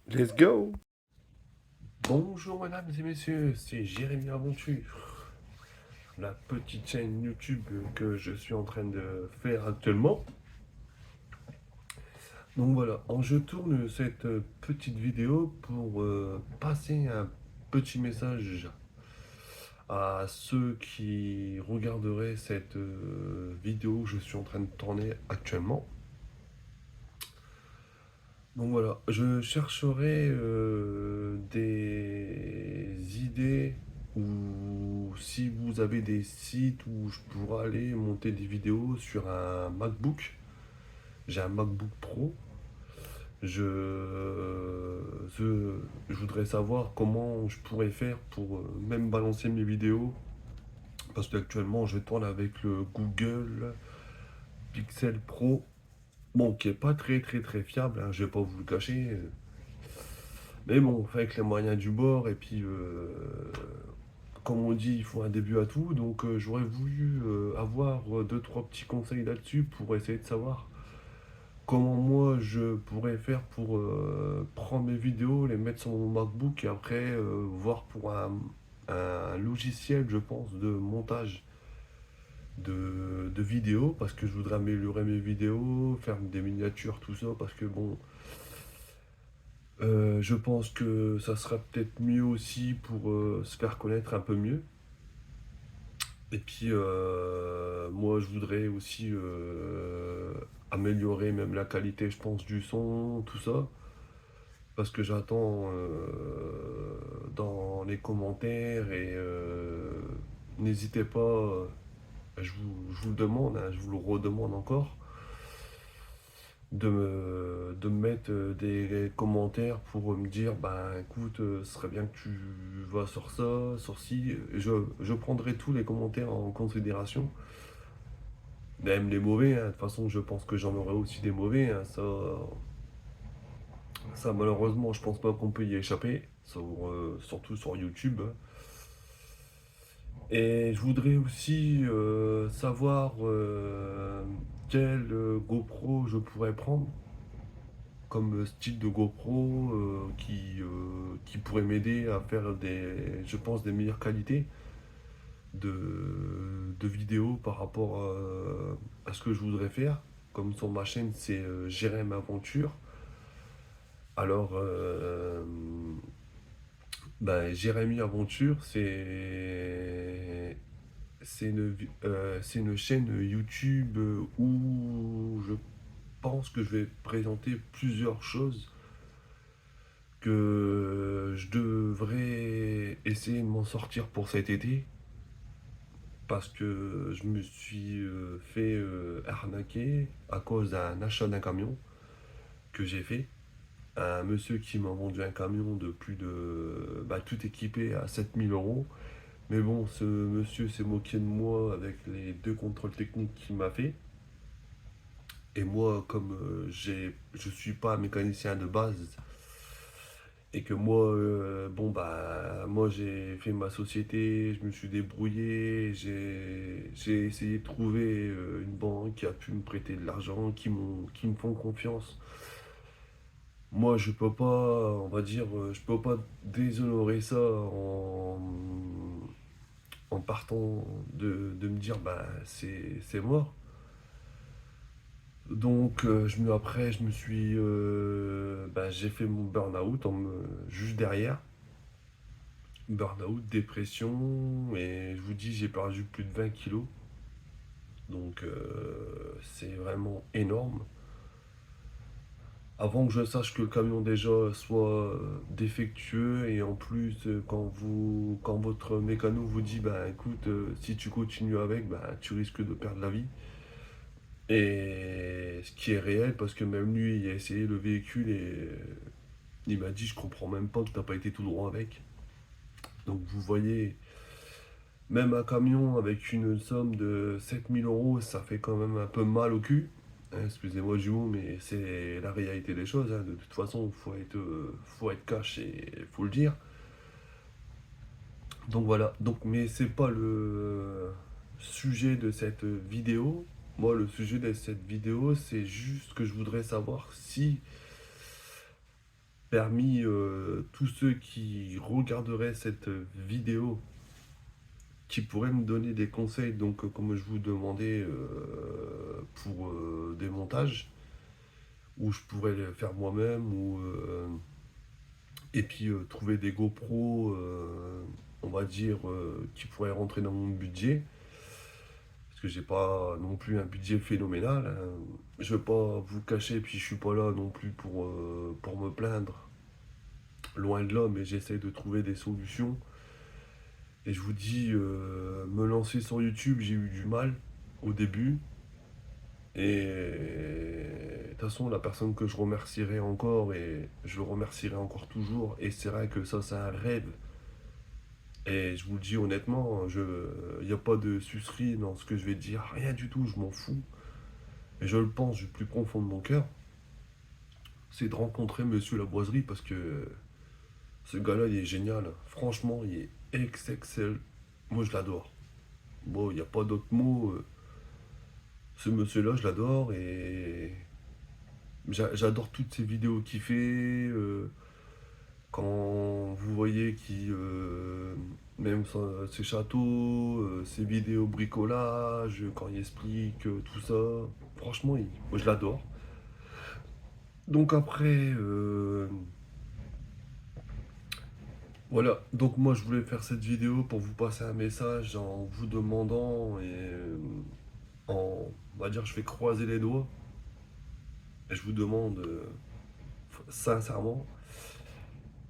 Let's go! Bonjour mesdames et messieurs, c'est Jérémy Aventure, la petite chaîne YouTube que je suis en train de faire actuellement. Donc voilà, je tourne cette petite vidéo pour passer un petit message à ceux qui regarderaient cette vidéo que je suis en train de tourner actuellement. Donc voilà, je chercherai des idées ou si vous avez des sites où je pourrais aller monter des vidéos sur un MacBook. J'ai un MacBook Pro. Je voudrais savoir comment je pourrais faire pour même balancer mes vidéos. Parce qu'actuellement, je tourne avec le Google Pixel Pro. Bon, qui est pas très fiable, hein, je vais pas vous le cacher. Mais bon, on fait avec les moyens du bord, et puis, comme on dit, il faut un début à tout. Donc, j'aurais voulu avoir deux, trois petits conseils là-dessus pour essayer de savoir comment moi je pourrais faire pour prendre mes vidéos, les mettre sur mon MacBook et après voir pour un logiciel, je pense, de montage de vidéos parce que je voudrais améliorer mes vidéos, faire des miniatures, tout ça parce que bon. Je pense que ça sera peut-être mieux aussi pour se faire connaître un peu mieux. Et puis, moi, je voudrais aussi améliorer même la qualité, je pense, du son, tout ça. Parce que j'attends dans les commentaires et n'hésitez pas, je vous le demande, hein, je vous le redemande encore, de me mettre des commentaires pour me dire, ben écoute, ce serait bien que tu vas sur ça, sur ci. Je prendrai tous les commentaires en considération, même les mauvais, hein. De toute façon, je pense que j'en aurai aussi des mauvais, hein. Ça, malheureusement, je pense pas qu'on peut y échapper, surtout sur YouTube. Et je voudrais aussi savoir quel GoPro je pourrais prendre comme style de GoPro qui pourrait m'aider à faire je pense, des meilleures qualités de vidéos par rapport à ce que je voudrais faire. Comme sur ma chaîne, c'est Jérém Aventure. Alors, Jérémy Aventure, c'est une chaîne YouTube où je pense que je vais présenter plusieurs choses que je devrais essayer de m'en sortir pour cet été parce que je me suis fait arnaquer à cause d'un achat d'un camion que j'ai fait. Un monsieur qui m'a vendu un camion de plus de, tout équipé à 7000 euros. Mais bon, ce monsieur s'est moqué de moi avec les deux contrôles techniques qu'il m'a fait. Et moi, comme je suis pas un mécanicien de base, et que moi, moi j'ai fait ma société, je me suis débrouillé, j'ai essayé de trouver une banque qui a pu me prêter de l'argent, qui me font confiance. Moi, je peux pas, on va dire, je peux pas déshonorer ça en partant de me dire, c'est mort. Donc, après, je me suis, j'ai fait mon burn-out juste derrière. Burn-out, dépression, et je vous dis, j'ai perdu plus de 20 kilos. Donc, c'est vraiment énorme. Avant que je sache que le camion déjà soit défectueux, et en plus, quand votre mécano vous dit, bah écoute, si tu continues avec, bah tu risques de perdre la vie. Et ce qui est réel, parce que même lui, il a essayé le véhicule et il m'a dit, je comprends même pas que t'as pas été tout droit avec. Donc vous voyez, même un camion avec une somme de 7000 euros, ça fait quand même un peu mal au cul. Hein, excusez-moi du mot, mais c'est la réalité des choses, hein. De toute façon, faut être cash et faut le dire. Donc voilà. Donc, mais c'est pas le sujet de cette vidéo. Moi, le sujet de cette vidéo, c'est juste que je voudrais savoir si parmi tous ceux qui regarderaient cette vidéo, qui pourraient me donner des conseils, donc comme je vous demandais pour des montages, où je pourrais les faire moi-même, et puis trouver des GoPro, on va dire, qui pourraient rentrer dans mon budget, parce que j'ai pas non plus un budget phénoménal, hein. Je vais pas vous cacher, puis je suis pas là non plus pour me plaindre, loin de là, mais j'essaie de trouver des solutions. Et je vous dis, me lancer sur YouTube, j'ai eu du mal au début. Et de toute façon, la personne que je remercierai encore, et je le remercierai encore toujours, et c'est vrai que ça, c'est un rêve. Et je vous le dis honnêtement, il n'y a pas de sucerie dans ce que je vais dire, rien du tout, je m'en fous. Et je le pense du plus profond de mon cœur, c'est de rencontrer Monsieur La Boiserie, parce que ce gars-là, il est génial. Franchement, il est XXL. Moi, je l'adore. Bon, il n'y a pas d'autre mot. Ce monsieur-là, je l'adore, et j'adore toutes ces vidéos qu'il fait. Quand vous voyez même ses châteaux, ses vidéos bricolage, quand il explique tout ça, franchement, moi je l'adore. Donc après, voilà. Donc moi je voulais faire cette vidéo pour vous passer un message en vous demandant, et on va dire, je vais croiser les doigts et je vous demande sincèrement,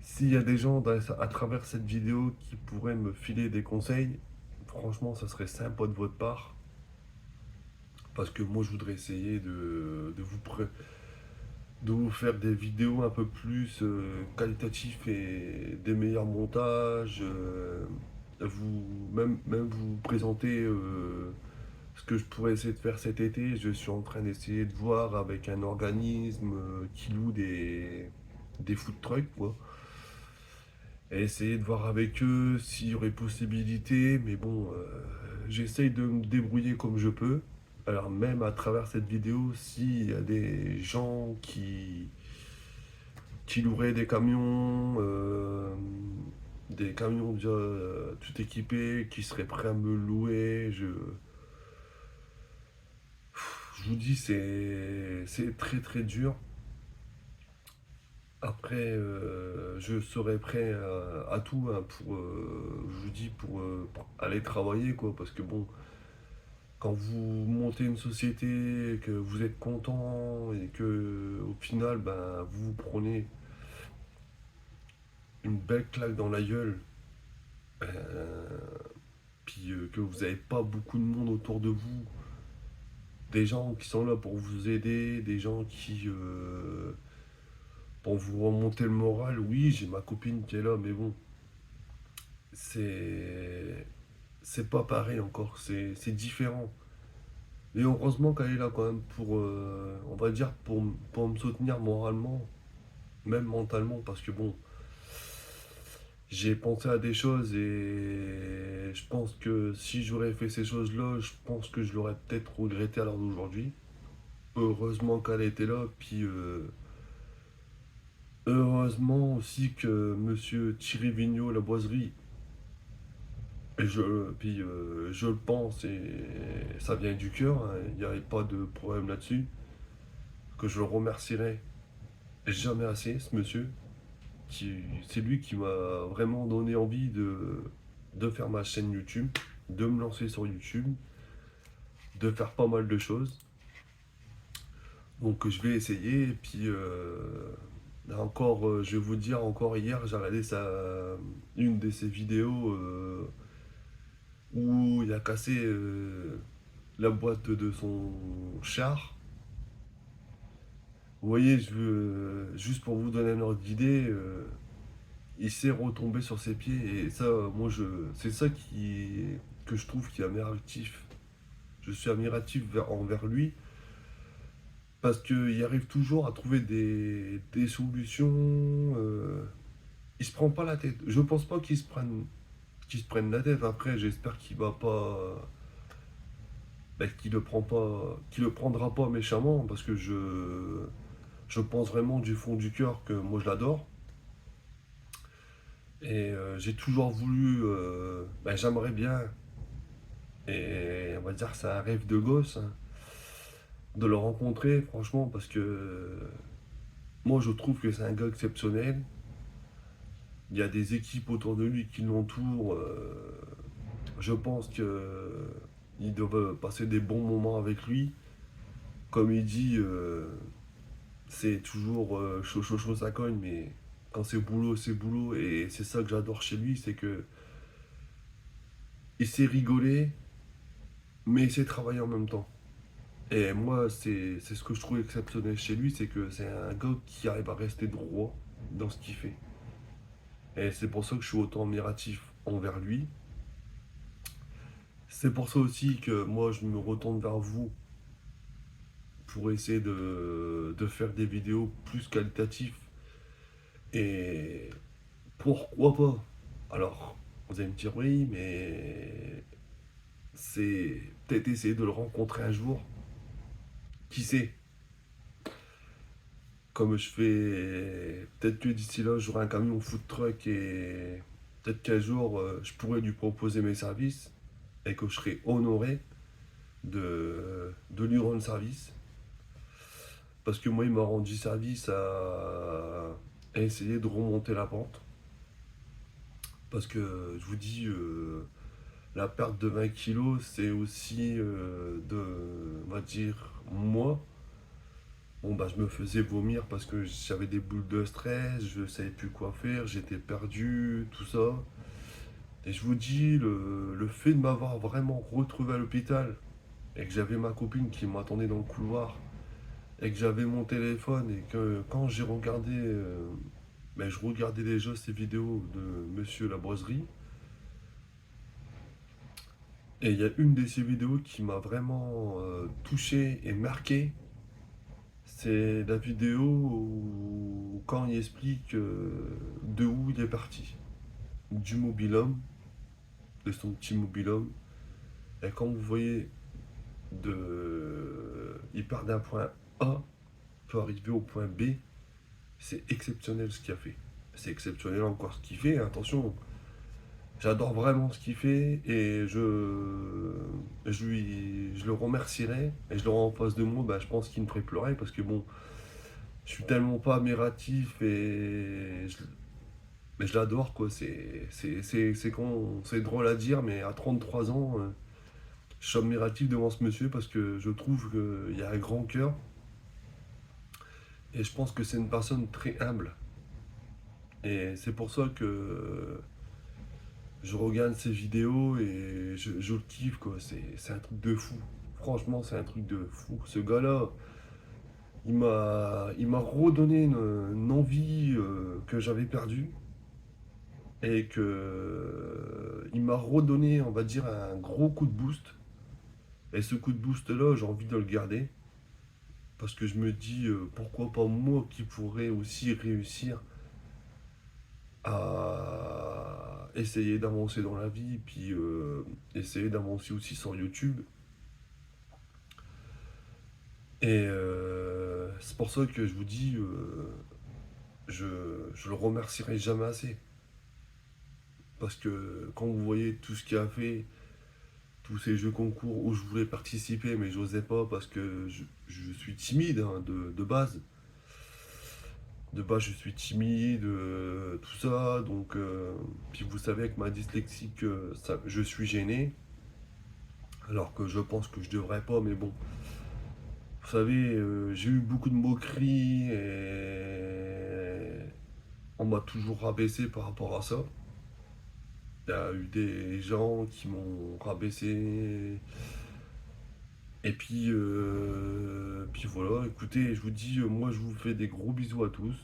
s'il y a des gens à travers cette vidéo qui pourraient me filer des conseils, franchement, ça serait sympa de votre part. Parce que moi, je voudrais essayer de vous faire des vidéos un peu plus qualitatives, et des meilleurs montages. Même vous présenter ce que je pourrais essayer de faire cet été. Je suis en train d'essayer de voir avec un organisme qui loue des food trucks, quoi, et essayer de voir avec eux s'il y aurait possibilité, mais bon, j'essaye de me débrouiller comme je peux. Alors même à travers cette vidéo, s'il y a des gens qui loueraient des camions déjà tout équipés, qui seraient prêts à me louer, je vous dis, c'est très très dur. Après, je serai prêt à tout, hein, je vous dis, pour aller travailler, quoi. Parce que bon, quand vous montez une société, que vous êtes content, et que au final, ben, vous vous prenez une belle claque dans la gueule, puis que vous n'avez pas beaucoup de monde autour de vous, des gens qui sont là pour vous aider, des gens pour vous remonter le moral. Oui, j'ai ma copine qui est là, mais bon, c'est c'est pas pareil encore, c'est différent. Et heureusement qu'elle est là quand même pour, on va dire, pour me soutenir moralement, même mentalement, parce que bon, j'ai pensé à des choses, et je pense que si j'aurais fait ces choses-là, je pense que je l'aurais peut-être regretté à l'heure d'aujourd'hui. Heureusement qu'elle était là, puis heureusement aussi que Monsieur Thierry Vigneault, la boiserie, je le pense, et ça vient du cœur, hein, il n'y avait pas de problème là-dessus, que je le remercierai jamais assez, ce monsieur. C'est lui qui m'a vraiment donné envie de faire ma chaîne YouTube, de me lancer sur YouTube, de faire pas mal de choses. Donc je vais essayer, et puis encore, je vais vous dire, encore hier, j'ai regardé une de ses vidéos où il a cassé la boîte de son char. Vous voyez, juste pour vous donner un ordre d'idée, il s'est retombé sur ses pieds, et ça, c'est ça que je trouve qui est admiratif. Je suis admiratif envers lui, parce qu'il arrive toujours à trouver des solutions. Il se prend pas la tête. Je pense pas qu'il se prenne la tête. Après, j'espère qu'il va pas, qu'il le prendra pas méchamment, parce que je pense vraiment du fond du cœur que moi je l'adore. Et j'ai toujours voulu, j'aimerais bien, et on va dire c'est un rêve de gosse, hein, de le rencontrer, franchement, parce que moi je trouve que c'est un gars exceptionnel. Il y a des équipes autour de lui qui l'entourent. Je pense que ils doivent passer des bons moments avec lui. Comme il dit, c'est toujours chaud, chaud, chaud, ça cogne, mais quand c'est boulot, c'est boulot. Et c'est ça que j'adore chez lui, c'est que il sait rigoler, mais il sait travailler en même temps. Et moi, c'est ce que je trouve exceptionnel chez lui, c'est que c'est un gars qui arrive à rester droit dans ce qu'il fait. Et c'est pour ça que je suis autant admiratif envers lui. C'est pour ça aussi que moi, je me retourne vers vous pour essayer de faire des vidéos plus qualitatives. Et pourquoi pas? Alors, vous allez me dire oui, mais c'est peut-être essayer de le rencontrer un jour. Qui sait? Comme je fais, peut-être que d'ici là, j'aurai un camion food truck et peut-être qu'un jour, je pourrais lui proposer mes services et que je serai honoré de lui rendre service. Parce que moi, il m'a rendu service à essayer de remonter la pente. Parce que je vous dis, la perte de 20 kilos, c'est aussi on va dire, moi. Bon, bah, je me faisais vomir parce que j'avais des boules de stress, je savais plus quoi faire, j'étais perdu, tout ça. Et je vous dis, le fait de m'avoir vraiment retrouvé à l'hôpital et que j'avais ma copine qui m'attendait dans le couloir et que j'avais mon téléphone et que quand j'ai regardé, je regardais déjà ces vidéos de Monsieur Labroiserie. Et il y a une de ces vidéos qui m'a vraiment touché et marqué. C'est la vidéo où, quand il explique de où il est parti. Du mobil-homme, de son petit mobil-homme. Et quand vous voyez il part d'un point A pour arriver au point B, c'est exceptionnel ce qu'il a fait. C'est exceptionnel encore ce qu'il fait. Attention, j'adore vraiment ce qu'il fait et je le remercierai et je l'aurai en face de moi. Bah, je pense qu'il me ferait pleurer parce que bon, je suis tellement pas admiratif mais je l'adore quoi. C'est drôle à dire, mais à 33 ans, je suis admiratif devant ce monsieur parce que je trouve qu'il a un grand cœur et je pense que c'est une personne très humble. Et c'est pour ça que je regarde ses vidéos et je le kiffe quoi. C'est un truc de fou. Franchement, c'est un truc de fou. Ce gars-là, il m'a redonné une envie que j'avais perdue et que il m'a redonné, on va dire, un gros coup de boost. Et ce coup de boost-là, j'ai envie de le garder parce que je me dis pourquoi pas moi qui pourrais aussi réussir à essayer d'avancer dans la vie, puis essayer d'avancer aussi sur YouTube. Et c'est pour ça que je vous dis, je, je le remercierai jamais assez. Parce que quand vous voyez tout ce qu'il a fait, tous ces jeux concours où je voulais participer, mais j'osais pas parce que je suis timide hein, de base. De base, je suis timide, tout ça. Donc, puis vous savez, avec ma dyslexie, que je suis gêné. Alors que je pense que je devrais pas, mais bon. Vous savez, j'ai eu beaucoup de moqueries et on m'a toujours rabaissé par rapport à ça. Il y a eu des gens qui m'ont rabaissé. Et puis voilà, écoutez, je vous dis, moi je vous fais des gros bisous à tous.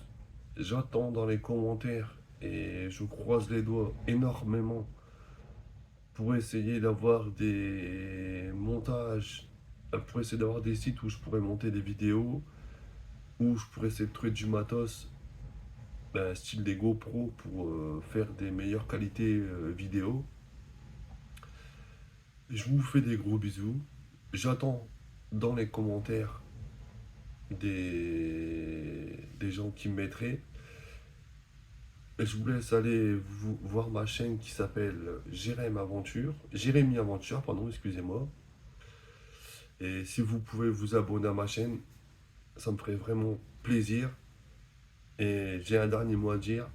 J'attends dans les commentaires et je croise les doigts énormément pour essayer d'avoir des montages, pour essayer d'avoir des sites où je pourrais monter des vidéos, où je pourrais essayer de trouver du matos, style des GoPro pour faire des meilleures qualités vidéo. Je vous fais des gros bisous. J'attends dans les commentaires des gens qui me mettraient. Et je vous laisse aller voir ma chaîne qui s'appelle Jérémy Aventure, pardon, excusez-moi. Et si vous pouvez vous abonner à ma chaîne, ça me ferait vraiment plaisir. Et j'ai un dernier mot à dire.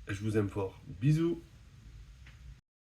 Je vous aime fort. Bisous.